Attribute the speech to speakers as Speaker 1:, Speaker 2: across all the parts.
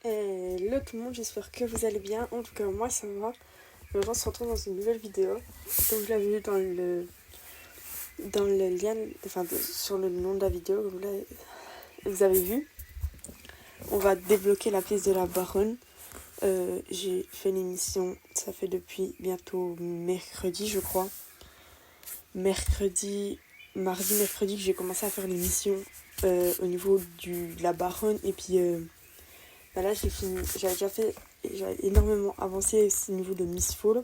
Speaker 1: Hello tout le monde, j'espère que vous allez bien. En tout cas, moi ça va. On se retrouve dans une nouvelle vidéo. Comme vous l'avez vu dans le lien, sur le nom de la vidéo, comme vous avez vu, on va débloquer la pièce de la baronne. J'ai fait l'émission, ça fait depuis bientôt mercredi, je crois. Mardi, mercredi, que j'ai commencé à faire l'émission au niveau de la baronne. Et puis là, j'ai fini. J'avais énormément avancé au niveau de Miss Fall,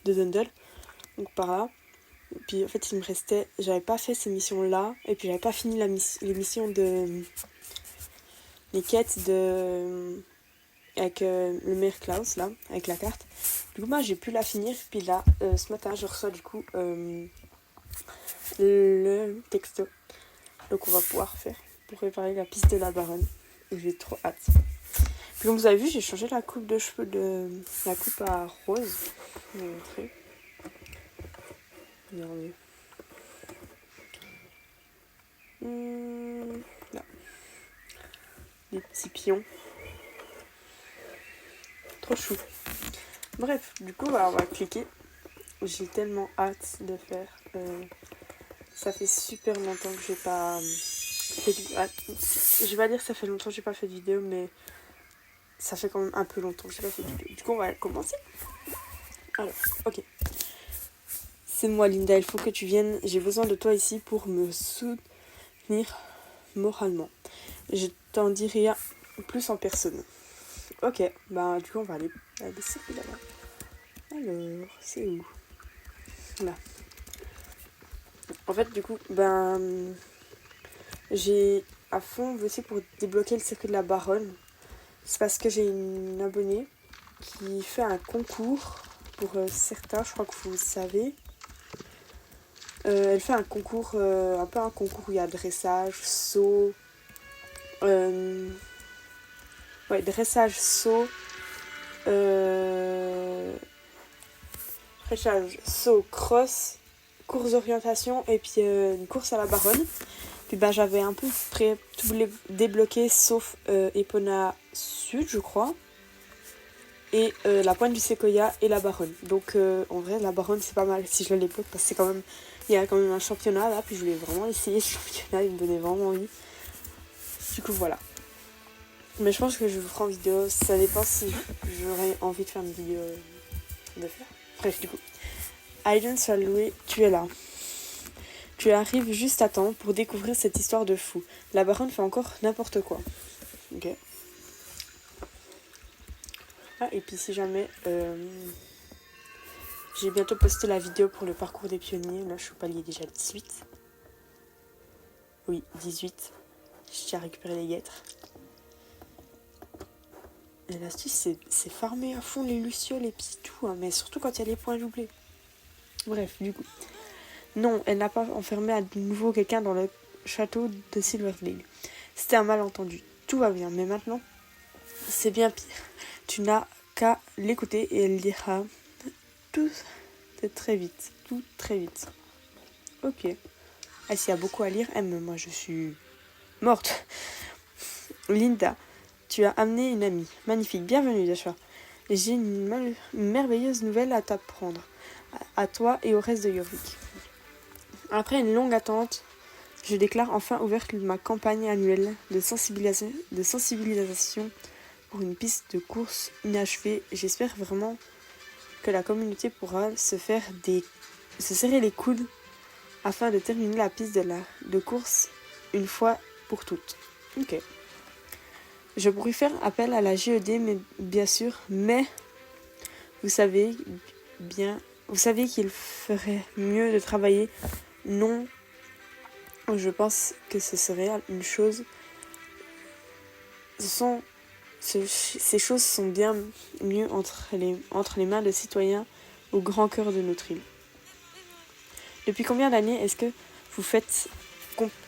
Speaker 1: de Dundle, donc par là. Et puis en fait, il me restait. J'avais pas fait ces missions-là, et puis j'avais pas fini l'émission de. Les quêtes de. Avec le maire Klaus, là, avec la carte. Du coup, moi, j'ai pu la finir, puis là, ce matin, je reçois du coup le texto. Donc, on va pouvoir faire pour préparer la piste de la baronne. Et j'ai trop hâte. Puis comme vous avez vu, j'ai changé la coupe de cheveux la coupe à rose. Je vais vous montrer. Regardez. Là. Des petits pions. Trop chou. Bref, du coup, on va cliquer. J'ai tellement hâte de faire. Ça fait super longtemps que j'ai pas fait je vais pas dire que ça fait longtemps que j'ai pas fait de vidéo, mais ça fait quand même un peu longtemps que j'ai pas fait de vidéo. Du coup, on va commencer. Alors, ok. C'est moi, Linda, il faut que tu viennes. J'ai besoin de toi ici pour me soutenir moralement. Je t'en dis rien plus en personne. Ok, bah du coup, on va aller à la circuit là-bas. Alors, c'est où? Là. En fait, du coup, j'ai à fond bossé pour débloquer le circuit de la baronne. C'est parce que j'ai une abonnée qui fait un concours pour certains, je crois que vous le savez. Elle fait un concours, un peu un concours où il y a dressage, saut, dressage, saut, dressage, saut, cross, course d'orientation et puis une course à la baronne. Puis j'avais un peu près tout débloqué sauf Epona Sud, je crois. Et la pointe du séquoia et la baronne. Donc en vrai, la baronne, c'est pas mal si je le débloque parce que c'est quand même. Il y a quand même un championnat là, puis je voulais vraiment essayer ce championnat, il me donnait vraiment envie. Du coup, voilà. Mais je pense que je vous ferai en vidéo, ça dépend si j'aurais envie de faire une vidéo de faire. Bref, du coup. Aiden Salloué, tu es là. Tu arrives juste à temps pour découvrir cette histoire de fou. La baronne fait encore n'importe quoi. Ok. Ah, et puis si jamais j'ai bientôt posté la vidéo pour le parcours des pionniers. Là, je suis au palier déjà 18. Oui, 18. Je tiens à récupérer les guêtres. Et l'astuce, c'est farmer à fond les lucioles et puis tout, hein, mais surtout quand il y a les points doublés. Bref, du coup. Non, elle n'a pas enfermé à nouveau quelqu'un dans le château de Silverdale. C'était un malentendu. Tout va bien, mais maintenant, c'est bien pire. Tu n'as qu'à l'écouter et elle dira tout très vite. Tout très vite. Ok. Ah, s'il y a beaucoup à lire, moi je suis morte. Linda, tu as amené une amie. Magnifique, bienvenue Joshua. J'ai une merveilleuse nouvelle à t'apprendre. À toi et au reste de Jorvik. Après une longue attente, je déclare enfin ouverte ma campagne annuelle de sensibilisation pour une piste de course inachevée. J'espère vraiment que la communauté pourra se serrer les coudes afin de terminer la piste de course une fois pour toutes. Ok. Je pourrais faire appel à la GED, mais bien sûr, mais vous savez qu'il ferait mieux de travailler. Non, je pense que ce serait une chose. Ces choses sont bien mieux entre les mains de citoyens au grand cœur de notre île. Depuis combien d'années est-ce que vous faites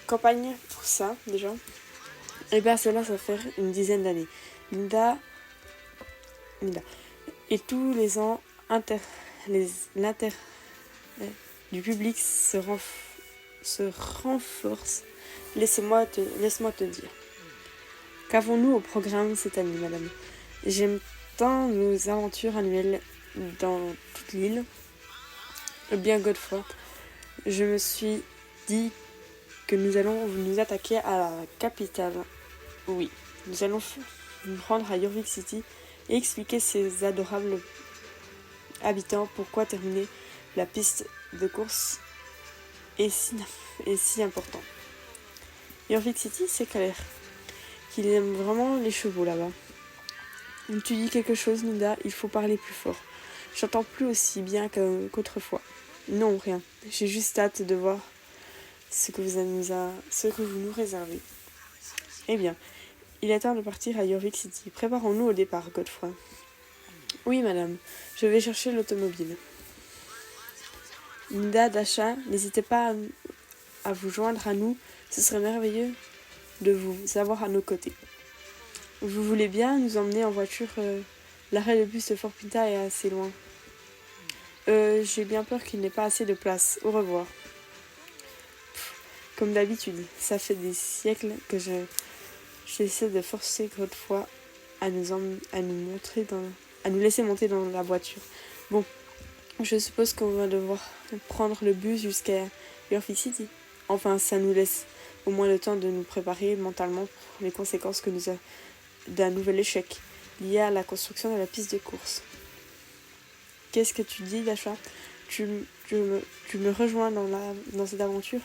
Speaker 1: campagne pour ça, déjà? Eh bien, cela, ça fait une dizaine d'années. Linda. Et tous les ans, l'intérêt du public se renforce. Laisse-moi te dire Qu'avons-nous au programme cette année, madame? J'aime tant nos aventures annuelles dans toute l'île. Eh bien, Godefroy, je me suis dit que nous allons nous attaquer à la capitale. Oui, nous allons nous rendre à Yorvik City et expliquer ses adorables habitants pourquoi terminer la piste de course est si important. Yorvik City, c'est clair qu'il aime vraiment les chevaux là-bas. Tu dis quelque chose, Nida, il faut parler plus fort. J'entends plus aussi bien qu'autrefois. Non, rien. J'ai juste hâte de voir ce que vous nous réservez. Eh bien, il est temps de partir à Yorvik City. Préparons-nous au départ, Godefroy. Oui, madame, je vais chercher l'automobile. Nida, Dasha, n'hésitez pas à vous joindre à nous. Ce serait merveilleux de vous avoir à nos côtés. Vous voulez bien nous emmener en voiture l'arrêt de bus de Fort Pinta est assez loin. J'ai bien peur qu'il n'ait pas assez de place. Au revoir. Comme d'habitude, ça fait des siècles que j'essaie de forcer Godefroy à nous laisser monter dans la voiture. Bon, je suppose qu'on va devoir prendre le bus jusqu'à Yorvik City. Enfin, ça nous laisse au moins le temps de nous préparer mentalement pour les conséquences d'un nouvel échec lié à la construction de la piste de course. Qu'est-ce que tu dis, Dasha? Tu me rejoins dans cette aventure?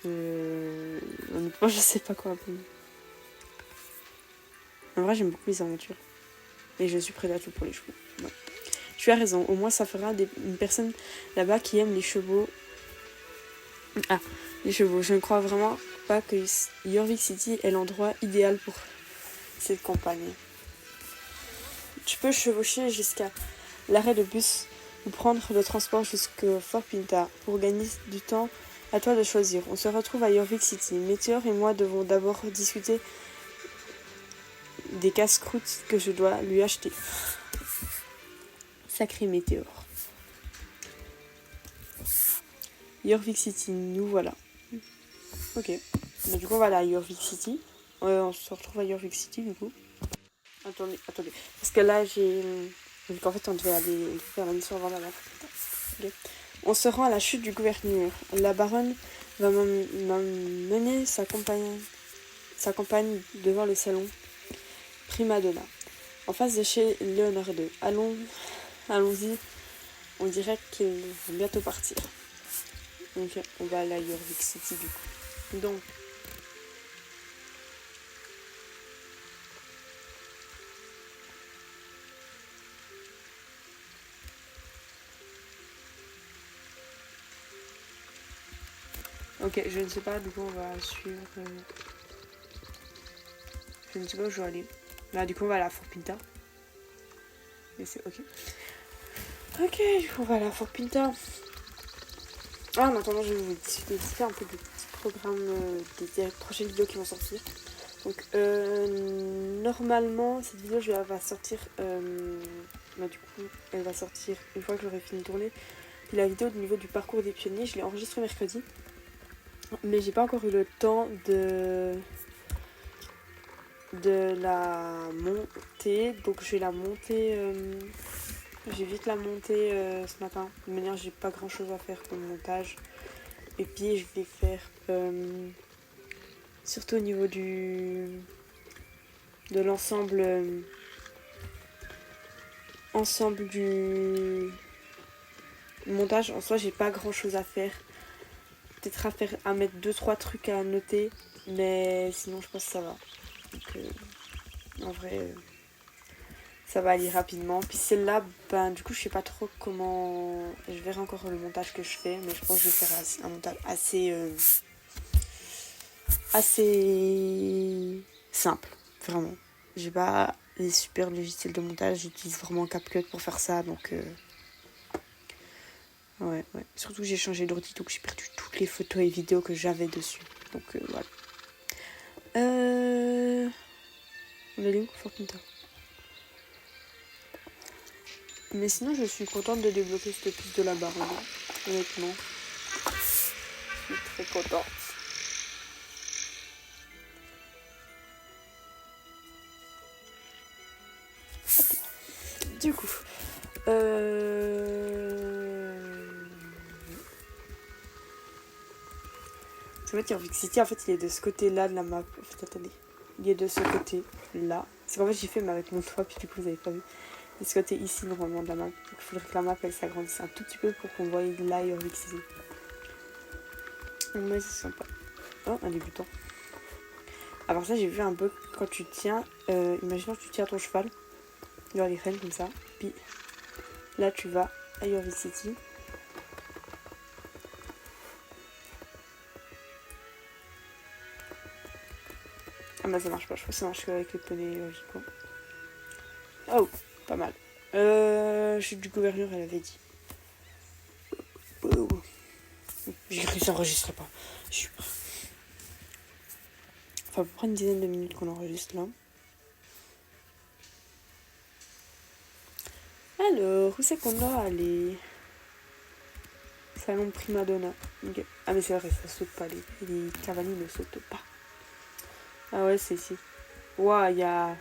Speaker 1: Honnêtement, je sais pas quoi répondre. En vrai, j'aime beaucoup les aventures. Et je suis prête à tout pour les chevaux. Ouais. Tu as raison, au moins ça fera une personne là-bas qui aime les chevaux. Ah, les chevaux. Je ne crois vraiment pas que Yorvik City est l'endroit idéal pour cette campagne. Tu peux chevaucher jusqu'à l'arrêt de bus ou prendre le transport jusqu'à Fort Pinta. Pour gagner du temps, à toi de choisir. On se retrouve à Yorvik City. Météor et moi devons d'abord discuter des casse-croûtes que je dois lui acheter. Sacré Météor. Yorvik City, nous voilà. Ok. Bah, du coup, on va aller à Yorvik City. On se retrouve à Yorvik City, du coup. Attendez. Parce que là, vu qu'en fait, on devait faire la mission avant d'aller. Okay. On se rend à la chute du gouverneur. La baronne va m'amener sa compagne devant le salon Primadonna, en face de chez Léonard II. Allons-y. On dirait qu'ils vont bientôt partir. Donc, on va aller à Yorvik City, du coup. Donc, ok, je ne sais pas, du coup on va suivre... Je ne sais pas où je vais aller. Là, du coup on va aller à Fort Pinta. Mais c'est ok. Ok, du coup on va aller à Fort Pinta. Ah, en attendant, je vais vous discuter un peu des petits programmes des prochaines vidéos qui vont sortir. Donc, normalement, cette vidéo elle va sortir... du coup, elle va sortir une fois que j'aurai fini de tourner. Puis la vidéo au niveau du parcours des pionniers, je l'ai enregistrée mercredi. Mais j'ai pas encore eu le temps de la monter. Donc je vais la monter. J'ai vite la monter ce matin. De toute manière, j'ai pas grand chose à faire comme montage. Et puis je vais faire surtout au niveau de l'ensemble du montage. En soi, j'ai pas grand chose à faire. Peut-être à mettre 2-3 trucs à noter, mais sinon je pense que ça va. Donc en vrai ça va aller rapidement. Puis celle-là, du coup je sais pas trop comment. Je verrai encore le montage que je fais, mais je pense que je vais faire un montage assez simple, vraiment. J'ai pas les super logiciels de montage, j'utilise vraiment CapCut pour faire ça, donc ouais. Surtout que j'ai changé d'ordi, donc j'ai perdu toutes les photos et vidéos que j'avais dessus. Donc voilà. On est où, Fort Pinta? Mais sinon, je suis contente de débloquer cette piste de la baronne. Honnêtement. Je suis très contente. Du coup, en fait, Yorvik City, en fait, il est de ce côté-là de la map. En fait, attendez. Il est de ce côté-là. C'est qu'en fait, j'ai fait, mais avec mon toit, puis du coup, vous avez pas vu. De ce côté ici, normalement, de la map. Donc, il faudrait que la map, elle s'agrandisse un tout petit peu pour qu'on voie là Yorvik City. Mais c'est sympa. Oh, un débutant. Alors ça, j'ai vu un bug quand tu tiens. Imaginons que tu tiens ton cheval dans les rênes comme ça. Puis là, tu vas à Yorvik City. Ah bah ça marche pas, je crois que ça marche avec les poneys logiquement. Oh, pas mal. Chute du gouverneur, elle avait dit. Oh. J'ai cru que ça enregistrait pas. Super. Enfin, à peu près une dizaine de minutes qu'on enregistre là. Alors, où c'est qu'on a allé? Salon Prima Donna. Okay. Ah mais c'est vrai, ça saute pas, les cavaliers ne sautent pas. Ah ouais, c'est ici. Ouah, il y a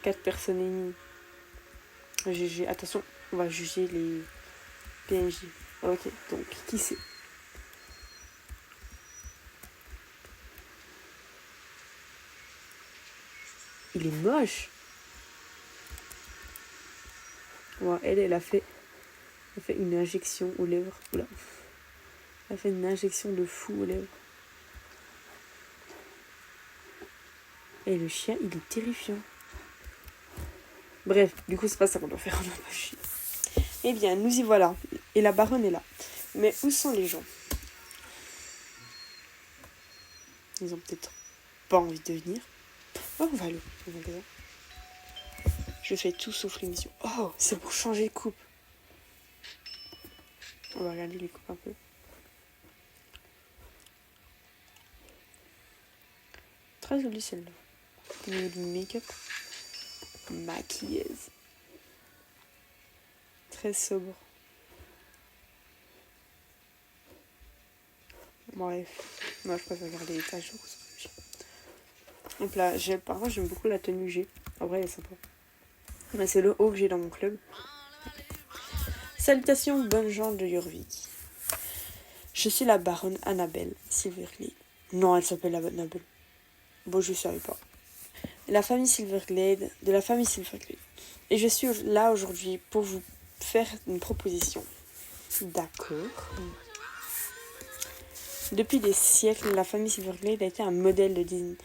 Speaker 1: 4 personnes ennemies. GG. Attention, on va juger les PNJ. Ok, donc, qui c'est? Il est moche. Ouais, elle a fait une injection aux lèvres. Oula. Elle a fait une injection de fou aux lèvres. Et le chien, il est terrifiant. Bref, du coup, c'est pas ça qu'on doit faire. On doit pas chier. Eh bien, nous y voilà. Et la baronne est là. Mais où sont les gens? Ils ont peut-être pas envie de venir. Oh, on va aller au magasin. Je fais tout sauf l'émission. Oh, c'est pour changer de coupe. On va regarder les coupes un peu. Très jolie celle-là. Au niveau du make-up. Maquilleuse. Très sobre. Bref. Moi, je préfère garder les taches. Donc là, par contre, j'aime beaucoup la tenue G. En vrai, elle est sympa. Mais c'est le haut que j'ai dans mon club. Salutations, bonnes gens de Yorvik. Je suis la baronne Annabelle Silverglade. Non, elle s'appelle la Annabelle. Bon, je ne savais pas. De la famille Silverglade. Et je suis là aujourd'hui pour vous faire une proposition. D'accord. Depuis des siècles, la famille Silverglade a été un modèle de dignité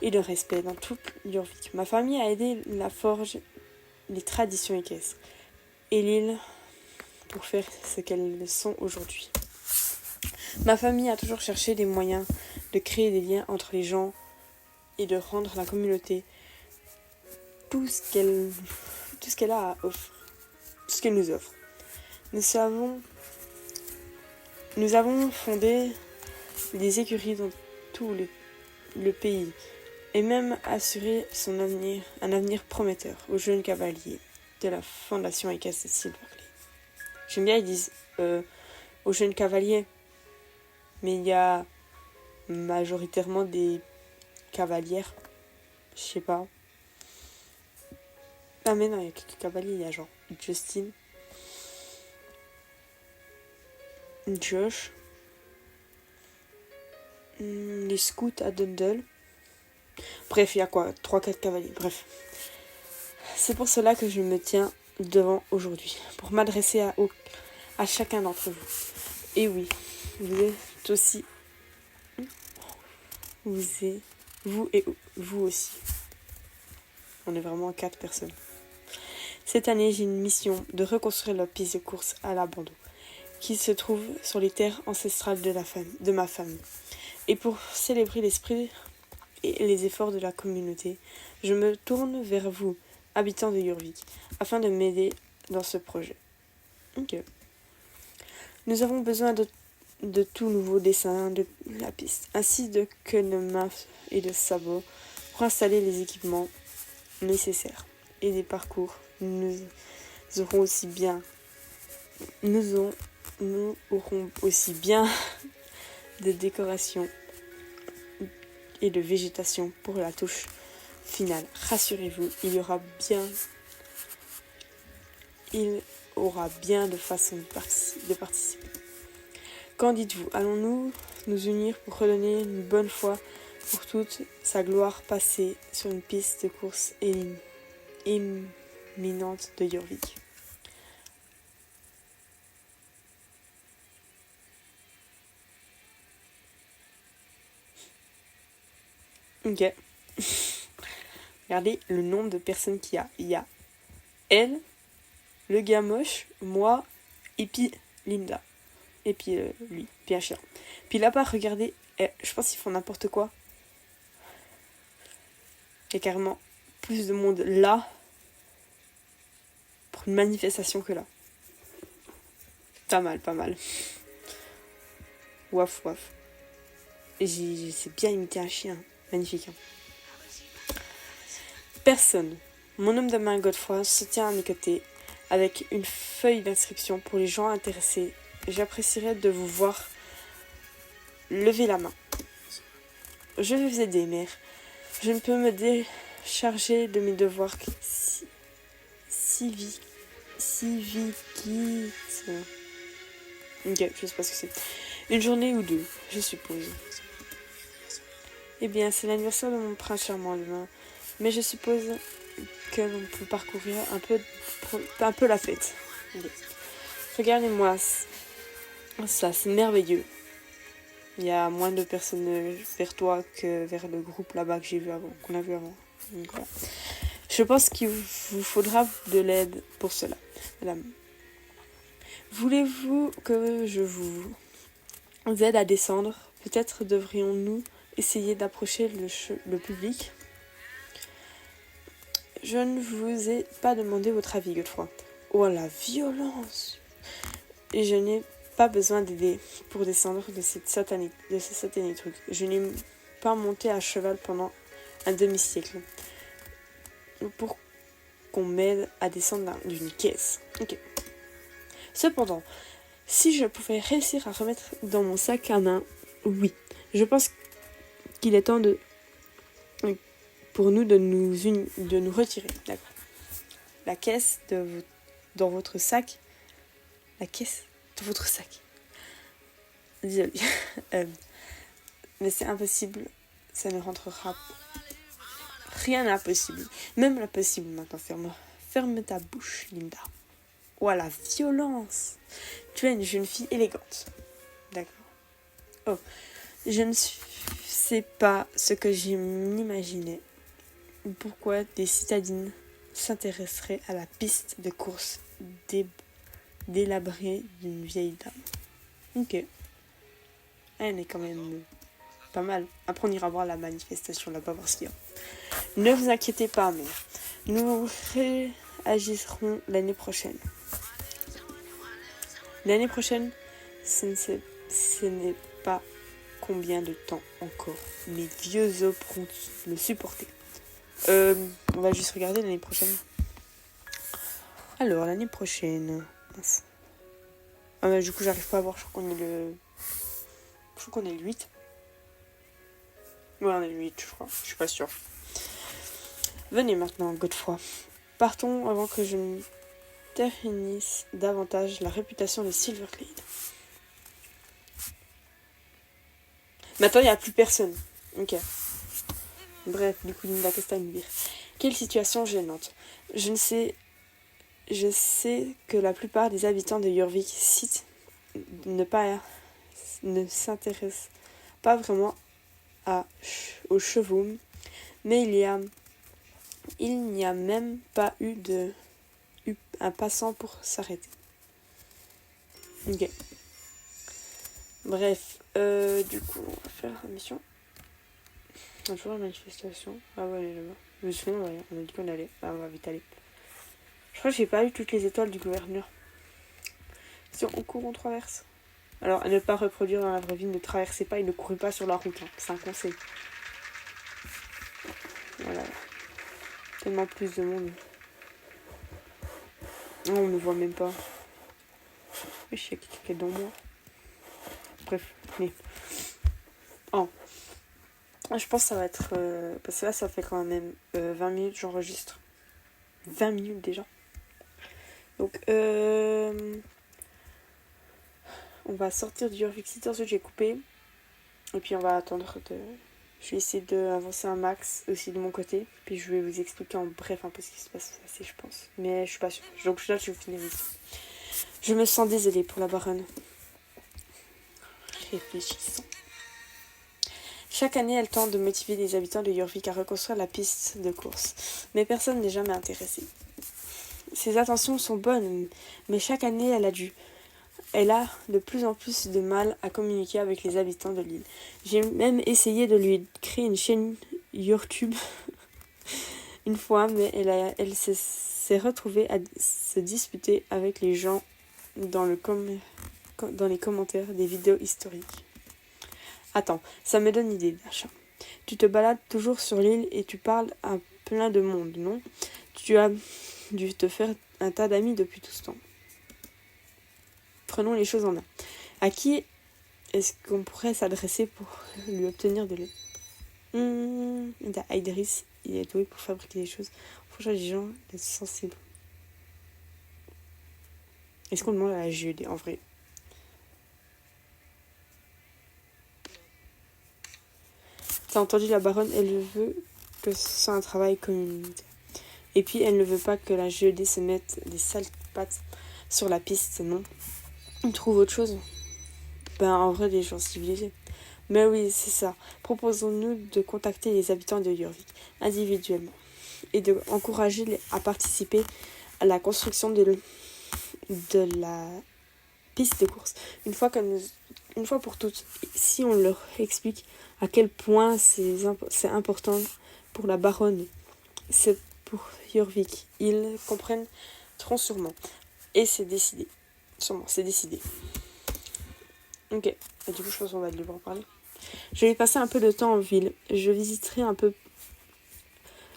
Speaker 1: et de respect dans toute Yorvik. Ma famille a aidé la forge, les traditions équestres et l'île pour faire ce qu'elles sont aujourd'hui. Ma famille a toujours cherché des moyens de créer des liens entre les gens et de rendre la communauté tout ce qu'elle a à offrir, tout ce qu'elle nous offre. Nous avons fondé des écuries dans tout le pays et même assuré un avenir prometteur aux jeunes cavaliers de la fondation équestre Silverglade. J'aime bien, ils disent aux jeunes cavaliers, mais il y a majoritairement des cavalières, je sais pas. Ah mais non, il y a quelques cavaliers, il y a genre Justin, Josh, les scouts à Dundle. Bref, il y a quoi 3-4 cavaliers, bref. C'est pour cela que je me tiens devant aujourd'hui, pour m'adresser à chacun d'entre vous. Et oui, vous êtes aussi... Vous et vous aussi. On est vraiment 4 personnes. Cette année, j'ai une mission de reconstruire la piste de course à l'abandon, qui se trouve sur les terres ancestrales de ma famille. Et pour célébrer l'esprit et les efforts de la communauté, je me tourne vers vous, habitants de Yorvik, afin de m'aider dans ce projet. Ok. Nous avons besoin de tout nouveaux dessins de la piste, ainsi que de mains et de sabots pour installer les équipements nécessaires et des parcours. Nous aurons aussi bien de décoration et de végétation pour la touche finale. Rassurez-vous, il y aura bien il aura bien de façons de participer. Qu'en dites-vous? Allons-nous nous unir pour redonner une bonne fois pour toute sa gloire passée sur une piste de course éminente de Jorvik? Ok. Regardez le nombre de personnes qu'il y a. Il y a elle, le gars moche, moi, et puis Linda. Et puis lui, puis un chien. Puis là-bas, regardez, je pense qu'ils font n'importe quoi. Il y a carrément plus de monde là pour une manifestation que là. Pas mal, pas mal. Waf, waf. Et j'ai bien imité un chien. Magnifique. Hein. Personne. Mon homme de main Godefroy se tient à mes côtés avec une feuille d'inscription pour les gens intéressés. J'apprécierais de vous voir lever la main. Je vais vous aider, mère. Je ne peux me décharger de mes devoirs civiques. Ok, je sais pas ce que c'est. Une journée ou deux, je suppose. Eh bien, c'est l'anniversaire de mon prince charmant demain. Mais je suppose que l'on peut parcourir un peu la fête. Okay. Regardez-moi ça, c'est merveilleux. Il y a moins de personnes vers toi que vers le groupe là-bas qu'on a vu avant. Donc, voilà. Je pense qu'il vous faudra de l'aide pour cela, madame. Voulez-vous que je vous aide à descendre? Peut-être devrions-nous essayer d'approcher le public. Je ne vous ai pas demandé votre avis, Godefroy. Oh, la violence! Et je n'ai pas besoin d'aider pour descendre de ces satanés trucs. Je n'ai pas monté à cheval pendant un demi-siècle. Pour qu'on m'aide à descendre d'une caisse. Ok. Cependant, si je pouvais réussir à remettre dans mon sac à main, oui. Je pense qu'il est temps pour nous de nous retirer. D'accord. La caisse dans votre sac. La caisse de votre sac. Désolée. Mais c'est impossible. Ça ne rentrera pas. Rien n'est impossible. Même l'impossible maintenant. Ferme ta bouche, Linda. Oh, la violence. Tu es une jeune fille élégante. D'accord. Oh. Je ne sais pas ce que j'imaginais. Pourquoi des citadines s'intéresseraient à la piste de course délabrée d'une vieille dame. Ok. Elle est quand même pas mal. Après, on ira voir la manifestation là-bas, voir ce qu'il y a. Ne vous inquiétez pas, mère. Nous réagirons l'année prochaine. L'année prochaine, ce n'est pas combien de temps encore. Mes vieux os pourront le supporter. On va juste regarder l'année prochaine. Alors, l'année prochaine. Du coup, j'arrive pas à voir. Je crois qu'on est le 8. Ouais, on est le 8, je crois. Je suis pas sûre. Venez maintenant, Godefroy. Partons avant que je ne ternisse davantage la réputation de Silverglade. Maintenant, il n'y a plus personne. Ok. Bref, du coup, Linda, qu'est-ce que t'as à me dire? Quelle situation gênante. Je sais que la plupart des habitants de Jorvik ne s'intéressent pas vraiment aux chevaux, mais il n'y a même pas eu un passant pour s'arrêter. Ok. Bref, du coup, on va faire la mission. On a toujours la manifestation. Ah ouais, elle est là-bas. Mais sinon, ouais, on a dit qu'on allait. Ah, on va vite aller. Je crois que j'ai pas eu toutes les étoiles du gouverneur. Si on court, on traverse. Alors, à ne pas reproduire dans la vraie vie, ne traversez pas et ne courez pas sur la route. Hein. C'est un conseil. Voilà. Tellement plus de monde. Oh, on ne voit même pas. Je sais qui est dans moi. Bref, mais. Oh. Je pense que ça va être... parce que là, ça fait quand même 20 minutes, j'enregistre. 20 minutes déjà. Donc, on va sortir du Jorvik City. Ensuite, j'ai coupé. Et puis, on va attendre de... Je vais essayer d'avancer un max aussi de mon côté. Puis, je vais vous expliquer en bref un peu ce qui se passe assez, je pense. Mais je suis pas sûre. Donc, là, je vais finir ici. Je me sens désolée pour la baronne. Réfléchissons. Chaque année, elle tente de motiver les habitants de Jorvik à reconstruire la piste de course. Mais personne n'est jamais intéressé. Ses intentions sont bonnes, mais chaque année, elle a de plus en plus de mal à communiquer avec les habitants de l'île. J'ai même essayé de lui créer une chaîne YouTube une fois, mais elle s'est retrouvée à se disputer avec les gens dans les commentaires des vidéos historiques. Attends, ça me donne idée d'achat. Tu te balades toujours sur l'île et tu parles à plein de monde, non? Tu as dû te faire un tas d'amis depuis tout ce temps. Prenons les choses en main. À qui est-ce qu'on pourrait s'adresser pour lui obtenir de l'aide? Idris, il est doué pour fabriquer des choses. Franchement, les gens sont sensibles. Est-ce qu'on demande à la GED en vrai? T'as entendu la baronne, elle veut que ce soit un travail communautaire. Et puis elle ne veut pas que la GED se mette des sales pattes sur la piste, non? On trouve autre chose. Ben en vrai des gens civilisés. Mais oui, c'est ça. Proposons-nous de contacter les habitants de Jorvik individuellement et de encourager à participer à la construction de la piste de course. Une fois pour toutes, si on leur explique à quel point c'est important pour la baronne, c'est pour Jorvik, ils comprendront sûrement. Et c'est décidé. Sûrement, c'est décidé. Ok, et du coup je pense qu'on va être libre en parler. Je vais passer un peu de temps en ville. Je visiterai un peu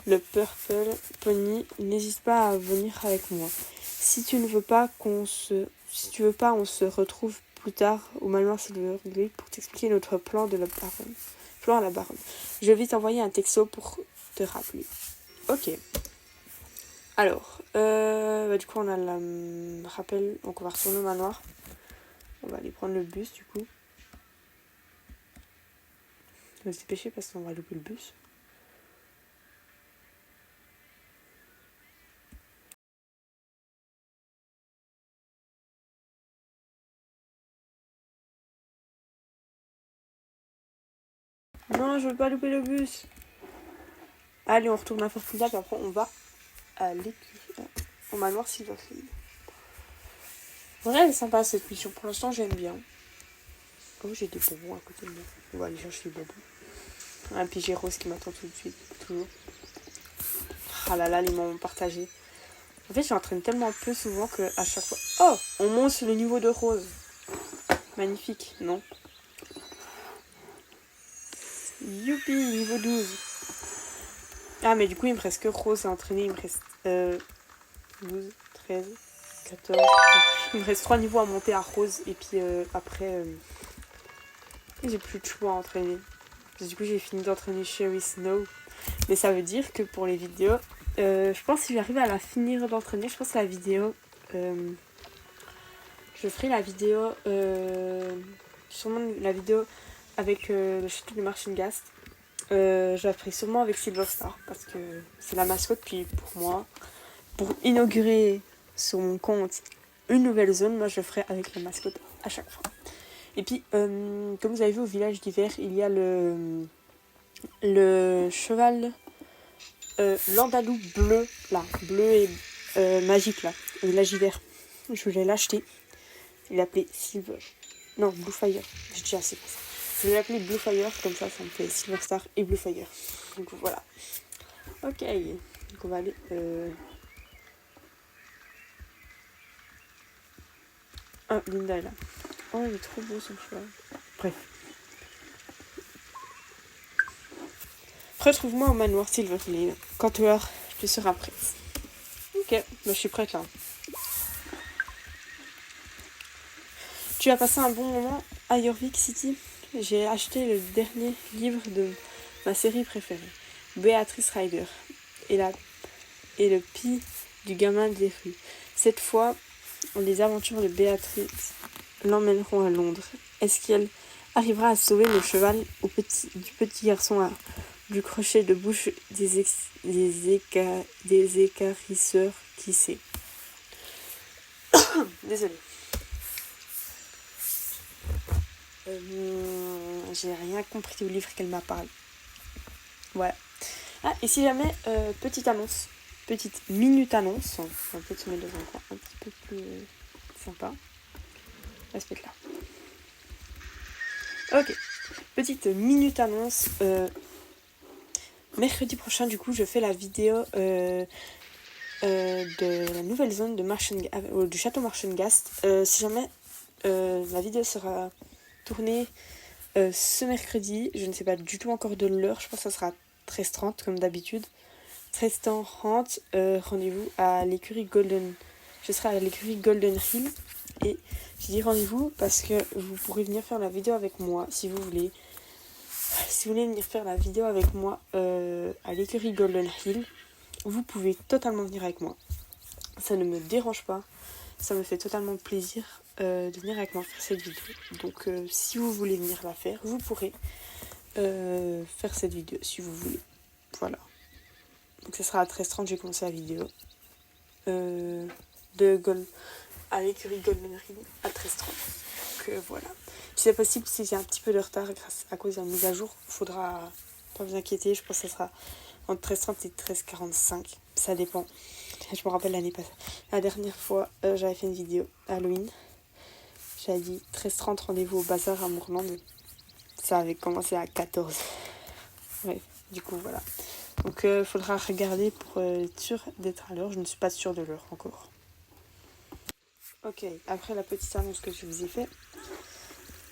Speaker 1: le Purple Pony. N'hésite pas à venir avec moi. Si tu veux pas, on se retrouve plus tard au manoir Silverglade pour t'expliquer notre plan de la baronne. Plan à la baronne. Je vais t'envoyer un texto pour te rappeler. Ok. Alors, du coup on a le rappel, donc on va retourner au manoir. On va aller prendre le bus du coup. On va se dépêcher parce qu'on va louper le bus. Non, je veux pas louper le bus. Allez, on retourne à Fortuna, puis après on va à au manoir Silverglade. Ouais, elle est sympa cette mission. Pour l'instant, j'aime bien. Oh, j'ai des bonbons à côté de moi. On va aller chercher les bonbons. Un pigé rose qui m'attend tout de suite, toujours. Ah là là, les moments partagés. En fait, j'entraîne tellement peu souvent que à chaque fois... Oh, on monte sur le niveau de rose. Magnifique, non? Youpi, niveau 12. Ah, mais du coup, il me reste que rose à entraîner. Il me reste 12, 13, 14... Il me reste 3 niveaux à monter à rose. Et puis après, j'ai plus de choix à entraîner. Du coup, j'ai fini d'entraîner Sherry Snow. Mais ça veut dire que pour les vidéos, je pense que si j'arrive à la finir d'entraîner, je pense que la vidéo... je ferai la vidéo... sûrement la vidéo avec le château de Marchingast. Je la ferai sûrement avec Silverstar parce que c'est la mascotte. Puis pour moi, pour inaugurer sur mon compte une nouvelle zone, moi je le ferai avec la mascotte à chaque fois. Et puis, comme vous avez vu au village d'hiver, il y a le cheval l'andalou bleu, là, bleu et magique, là, au village d'hiver. Je voulais l'acheter. Il l'appelait Silver. Non, Bluefire. J'ai déjà assez pour ça. Je vais l'appeler Bluefire, comme ça me fait Silverstar et Bluefire. Donc voilà. Ok, donc on va aller... Ah, Linda est là. Oh, il est trop beau son cheval. Bref. Retrouve-moi au manoir Silverglade. Quand tu seras prête. Ok, bah, je suis prête là. Tu as passé un bon moment à Jorvik City. J'ai acheté le dernier livre de ma série préférée, Béatrice Ryder, et le pis du gamin des rues. Cette fois, les aventures de Béatrice l'emmèneront à Londres. Est-ce qu'elle arrivera à sauver le cheval du petit garçon du crochet de bouche des écarisseurs? Qui sait? Désolée. J'ai rien compris au livre qu'elle m'a parlé. Voilà. Ah, et si jamais, petite minute annonce, on va peut-être se mettre dans un coin un petit peu plus sympa. On va se mettre là. Ok, petite minute annonce. Mercredi prochain, du coup, je fais la vidéo de la nouvelle zone de du château Marchengast. Si jamais la vidéo sera tournée ce mercredi, je ne sais pas du tout encore de l'heure, je pense que ça sera 13h30 comme d'habitude. 13h30, rendez-vous à l'écurie Golden. Je serai à l'écurie Golden Hill. Et je dis rendez-vous parce que vous pourrez venir faire la vidéo avec moi si vous voulez. Si vous voulez venir faire la vidéo avec moi à l'écurie Golden Hill, vous pouvez totalement venir avec moi. Ça ne me dérange pas. Ça me fait totalement plaisir de venir avec moi faire cette vidéo. Donc si vous voulez venir la faire, vous pourrez faire cette vidéo si vous voulez. Voilà. Donc ça sera à 13h30, j'ai commencé la vidéo. À l'écurie Golden Hill à 13h30. Donc voilà. Si c'est possible, si j'ai un petit peu de retard à cause de la mise à jour, faudra pas vous inquiéter. Je pense que ça sera entre 13h30 et 13h45. Ça dépend. Je me rappelle l'année passée. La dernière fois, j'avais fait une vidéo Halloween. J'avais dit 13h30 rendez-vous au bazar à Mourlande. Ça avait commencé à 14h. Ouais, du coup, voilà. Donc, faudra regarder pour être sûr d'être à l'heure. Je ne suis pas sûre de l'heure encore. Ok, après la petite annonce que je vous ai faite,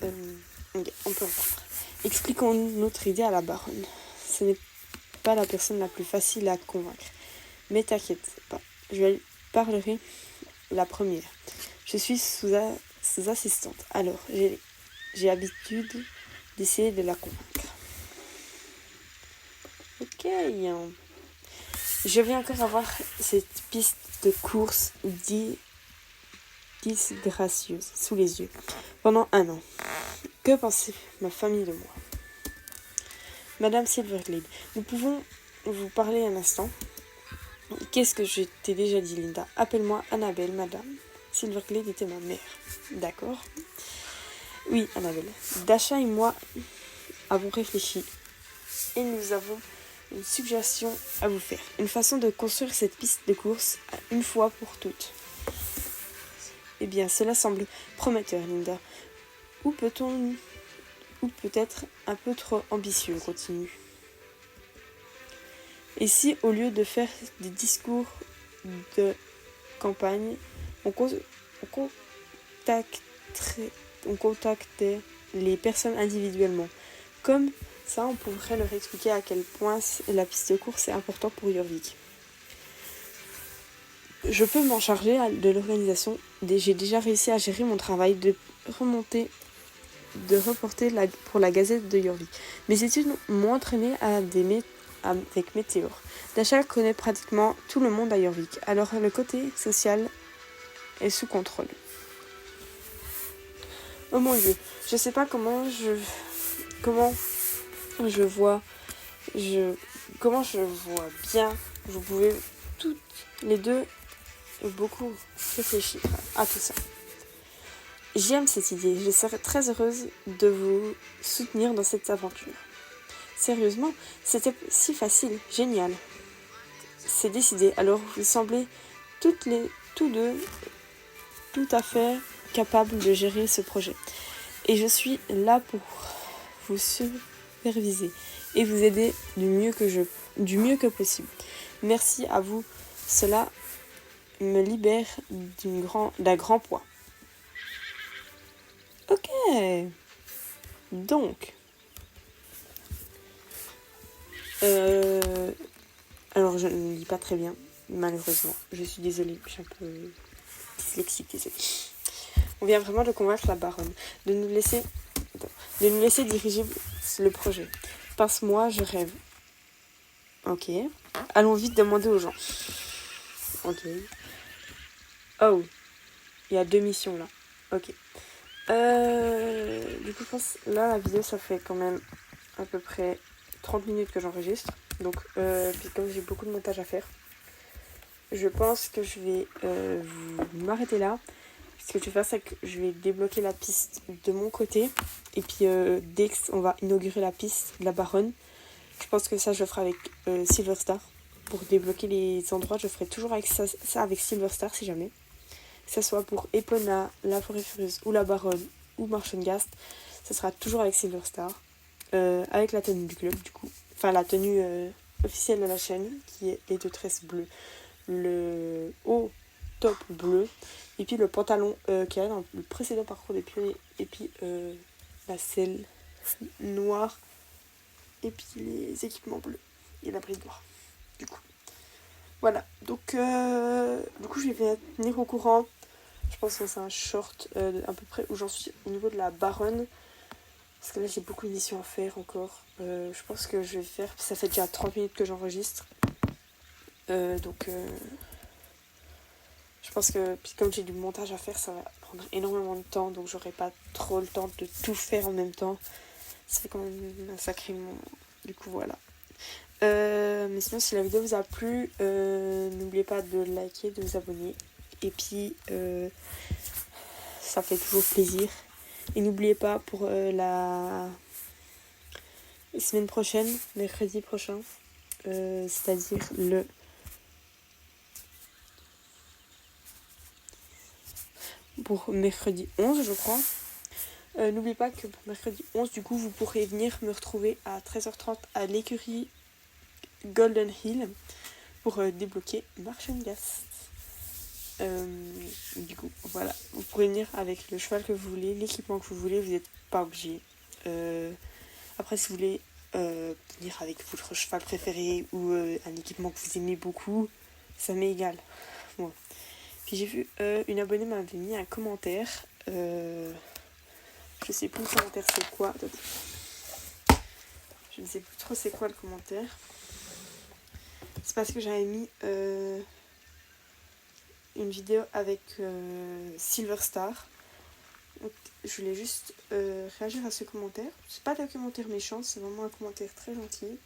Speaker 1: okay, on peut reprendre. Expliquons notre idée à la baronne. Ce n'est pas la personne la plus facile à convaincre. Mais t'inquiète pas, je lui parlerai la première. Je suis sous assistante, alors j'ai l'habitude d'essayer de la convaincre. Ok. Je vais encore avoir cette piste de course disgracieuse sous les yeux pendant 1 an. Que pensait ma famille de moi? Madame Silverglade, nous pouvons vous parler un instant? Qu'est-ce que je t'ai déjà dit, Linda? Appelle-moi Annabelle, madame. Silverglade était ma mère. D'accord? Oui, Annabelle. Dasha et moi avons réfléchi et nous avons une suggestion à vous faire. Une façon de construire cette piste de course une fois pour toutes. Eh bien, cela semble prometteur, Linda. Ou peut-être un peu trop ambitieux, continue. Et si, au lieu de faire des discours de campagne, on contactait les personnes individuellement. Comme ça, on pourrait leur expliquer à quel point la piste de course est importante pour Jorvik. Je peux m'en charger de l'organisation. J'ai déjà réussi à gérer mon travail de reporter pour la Gazette de Jorvik. Mes études m'ont entraîné avec Météor. Dasha connaît pratiquement tout le monde à Jorvik, alors le côté social est sous contrôle. Oh mon Dieu, je sais pas comment je vois bien. Vous pouvez toutes les deux beaucoup réfléchir à tout ça. J'aime cette idée, je serais très heureuse de vous soutenir dans cette aventure. Sérieusement, c'était si facile, génial. C'est décidé, alors vous semblez tous deux tout à fait capables de gérer ce projet. Et je suis là pour vous superviser et vous aider du mieux que possible. Merci à vous, cela me libère d'un grand poids. Ok, donc, alors je ne lis pas très bien, malheureusement. Je suis désolée, je suis un peu dyslexique, désolée. On vient vraiment de convaincre la baronne de nous laisser diriger le projet. Passe-moi, je rêve. Ok. Allons vite demander aux gens. Ok. Oh, il y a 2 missions là. Ok. Du coup, je pense là la vidéo ça fait quand même à peu près 30 minutes que j'enregistre. Donc, puis comme j'ai beaucoup de montage à faire, je pense que je vais m'arrêter là. Ce que je vais faire, c'est que je vais débloquer la piste de mon côté. Et puis, dès qu'on va inaugurer la piste de la Baronne, je pense que ça, je le ferai avec Silver Star. Pour débloquer les endroits, je ferai toujours avec ça avec Silver Star, si jamais. Que ce soit pour Epona, la Forêt Furieuse, ou la Baronne, ou Marchengast, ça sera toujours avec Silver Star. Avec la tenue du club, du coup. Enfin, la tenue officielle de la chaîne, qui est les 2 tresses bleues. Le haut top bleu, et puis le pantalon qui est dans le précédent parcours des pionniers, et puis la selle noire, et puis les équipements bleus, et la brise noire, du coup. Voilà, donc du coup je vais tenir au courant. Je pense que c'est un short à peu près où j'en suis au niveau de la Baronne. Parce que là j'ai beaucoup de missions à faire encore. Je pense que je vais faire. Ça fait déjà 30 minutes que j'enregistre. Donc je pense que puis comme j'ai du montage à faire, ça va prendre énormément de temps. Donc j'aurai pas trop le temps de tout faire en même temps. Ça fait quand même un sacré moment. Du coup voilà. Mais sinon si la vidéo vous a plu, n'oubliez pas de liker, de vous abonner. Et puis ça fait toujours plaisir. Et n'oubliez pas pour la semaine prochaine, mercredi prochain, c'est-à-dire le pour mercredi 11 je crois. N'oubliez pas que pour mercredi 11 du coup vous pourrez venir me retrouver à 13h30 à l'écurie Golden Hill pour débloquer Marchengast. Du coup voilà, vous pourrez venir avec le cheval que vous voulez, l'équipement que vous voulez, vous n'êtes pas obligé. Après si vous voulez venir avec votre cheval préféré ou un équipement que vous aimez beaucoup, ça m'est égal. Bon. Puis j'ai vu une abonnée m'avait mis un commentaire. Je sais plus le commentaire c'est quoi. Attendez. Je ne sais plus trop c'est quoi le commentaire. C'est parce que j'avais mis une vidéo avec Silver Star. Donc, je voulais juste réagir à ce commentaire. C'est pas un commentaire méchant, c'est vraiment un commentaire très gentil.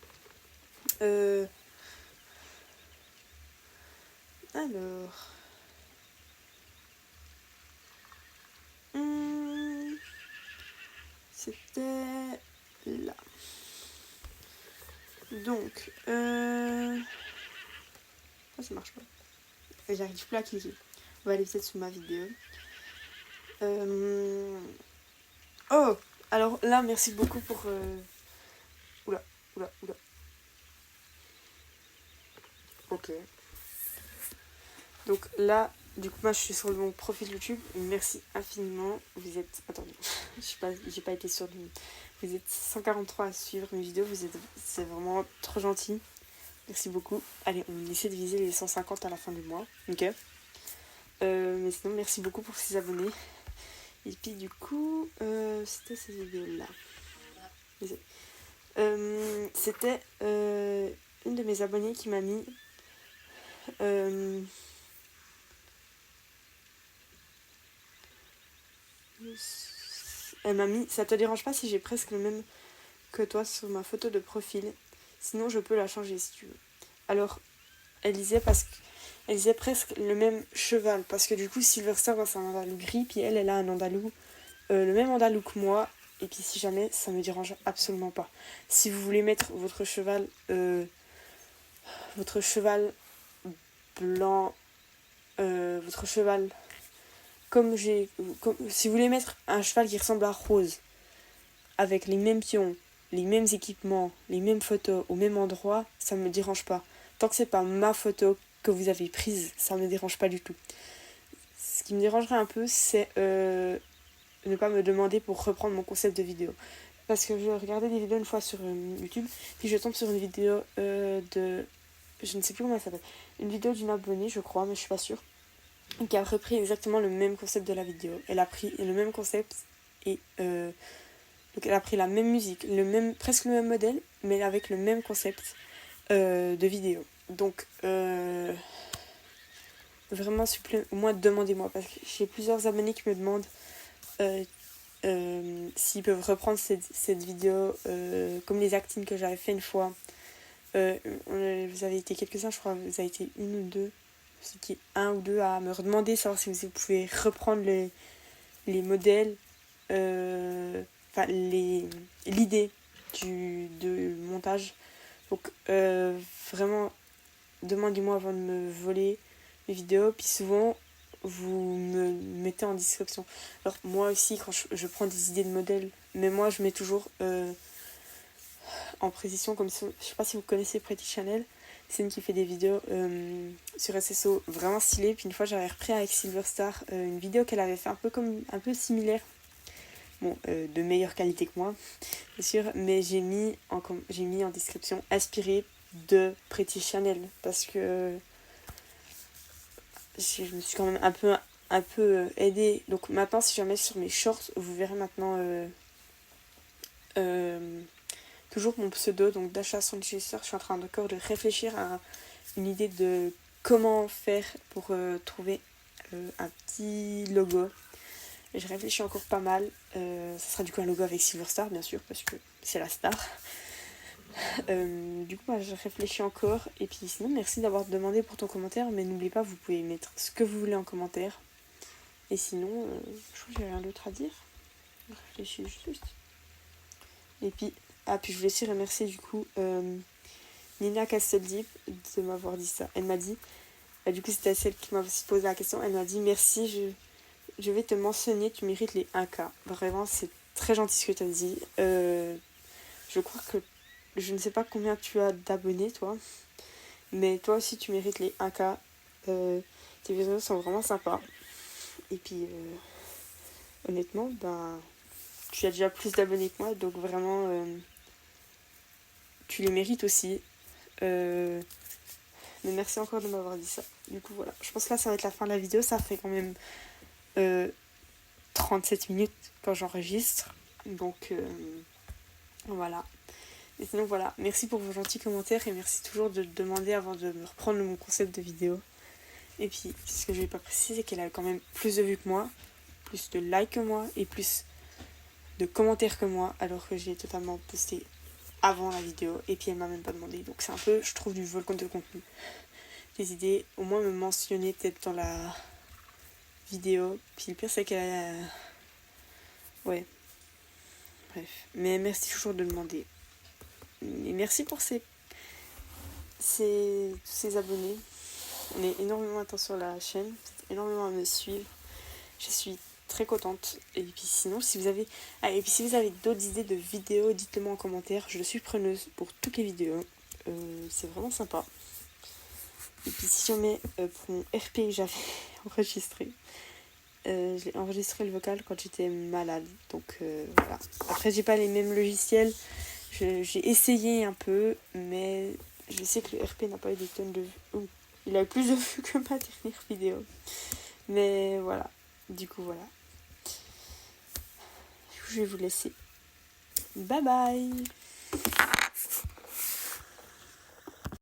Speaker 1: Alors. C'était là. Donc, oh, ça marche pas. J'arrive plus à cliquer. On va aller peut-être sur ma vidéo. Oh, alors là, merci beaucoup pour... Oula. Ok. Donc là, du coup, moi, je suis sur mon profil YouTube. Merci infiniment. Vous êtes... Attendez, j'ai pas été sur le... Vous êtes 143 à suivre mes vidéos. C'est vraiment trop gentil. Merci beaucoup. Allez, on essaie de viser les 150 à la fin du mois. Ok. Mais sinon, merci beaucoup pour ces abonnés. Et puis du coup, c'était cette vidéo-là. C'était une de mes abonnées qui m'a mis... elle m'a mis... Ça te dérange pas si j'ai presque le même que toi sur ma photo de profil? Sinon, je peux la changer si tu veux. Alors, elle disait presque le même cheval. Parce que du coup, Silver Star, c'est un andalou gris. Puis elle a un andalou... le même andalou que moi. Et puis si jamais, ça me dérange absolument pas. Si vous voulez mettre votre cheval blanc, votre cheval si vous voulez mettre un cheval qui ressemble à Rose, avec les mêmes pions, les mêmes équipements, les mêmes photos au même endroit, ça me dérange pas. Tant que c'est pas ma photo que vous avez prise, ça me dérange pas du tout. Ce qui me dérangerait un peu, c'est ne pas me demander pour reprendre mon concept de vidéo. Parce que je regardais des vidéos une fois sur YouTube, puis je tombe sur une vidéo de... Je ne sais plus comment elle s'appelle. Une vidéo d'une abonnée, je crois, mais je suis pas sûre. Qui a repris exactement le même concept de la vidéo. Elle a pris le même concept et... donc elle a pris la même musique, presque le même modèle, mais avec le même concept de vidéo. Donc vraiment au moins demandez-moi, parce que j'ai plusieurs abonnés qui me demandent s'ils peuvent reprendre cette vidéo comme les actines que j'avais fait une fois. Vous avez été quelques-uns, je crois, vous avez été une ou deux, c'était un ou deux à me redemander savoir si vous pouvez reprendre les modèles, enfin l'idée de montage. Donc vraiment, demandez-moi avant de me voler les vidéos, puis souvent vous me mettez en description. Alors moi aussi, quand je prends des idées de modèles, mais moi je mets toujours en précision, comme je sais pas si vous connaissez Pretty Chanel, c'est une qui fait des vidéos sur SSO vraiment stylées. Puis une fois j'avais repris avec Silverstar une vidéo qu'elle avait fait un peu similaire, bon de meilleure qualité que moi bien sûr, mais j'ai mis en description inspiré de Pretty Chanel, parce que je me suis quand même un peu aidée. Donc maintenant, si jamais sur mes shorts, vous verrez maintenant toujours mon pseudo, donc Dasha Sanchester. Je suis en train encore de réfléchir à une idée de comment faire pour trouver un petit logo. Je réfléchis encore pas mal. Ça sera du coup un logo avec Silverstar, bien sûr, parce que c'est la star. Du coup, je réfléchis encore. Et puis sinon, merci d'avoir demandé pour ton commentaire. Mais n'oubliez pas, vous pouvez mettre ce que vous voulez en commentaire. Et sinon, je crois que j'ai rien d'autre à dire. Je réfléchis juste. Et puis, puis je voulais aussi remercier du coup Nina Casteldeep de m'avoir dit ça. Elle m'a dit, du coup c'était celle qui m'a aussi posé la question, elle m'a dit merci, je vais te mentionner, tu mérites les 1K. Vraiment, c'est très gentil ce que tu as dit. Je crois que je ne sais pas combien tu as d'abonnés, toi, mais toi aussi tu mérites les 1K. Tes vidéos sont vraiment sympas. Et puis, honnêtement, tu as déjà plus d'abonnés que moi, donc vraiment, tu les mérites aussi. Mais merci encore de m'avoir dit ça. Du coup, voilà. Je pense que là, ça va être la fin de la vidéo. Ça fait quand même 37 minutes quand j'enregistre. Donc, voilà. Et sinon, voilà. Merci pour vos gentils commentaires et merci toujours de demander avant de me reprendre mon concept de vidéo. Et puis, ce que je vais pas préciser, c'est qu'elle a quand même plus de vues que moi, plus de likes que moi et plus de commentaires que moi, alors que j'ai totalement posté avant la vidéo et puis elle m'a même pas demandé. Donc c'est un peu, je trouve, du volcan de contenu. Des idées, au moins me mentionner peut-être dans la vidéo. Puis le pire, c'est qu'elle ouais. Bref. Mais merci toujours de demander. Et merci pour tous ces abonnés. On est énormément atteints sur la chaîne. C'est énormément à me suivre. Je suis très contente. Et puis sinon, si vous avez d'autres idées de vidéos, dites-le moi en commentaire. Je suis preneuse pour toutes les vidéos. C'est vraiment sympa. Et puis si jamais pour mon RP que j'avais enregistré, je l'ai enregistré le vocal quand j'étais malade. Donc voilà. Après, j'ai pas les mêmes logiciels. J'ai essayé un peu, mais je sais que le RP n'a pas eu des tonnes de vues. Il a eu plus de vues que ma dernière vidéo. Mais voilà. Du coup, voilà. Je vais vous laisser. Bye bye!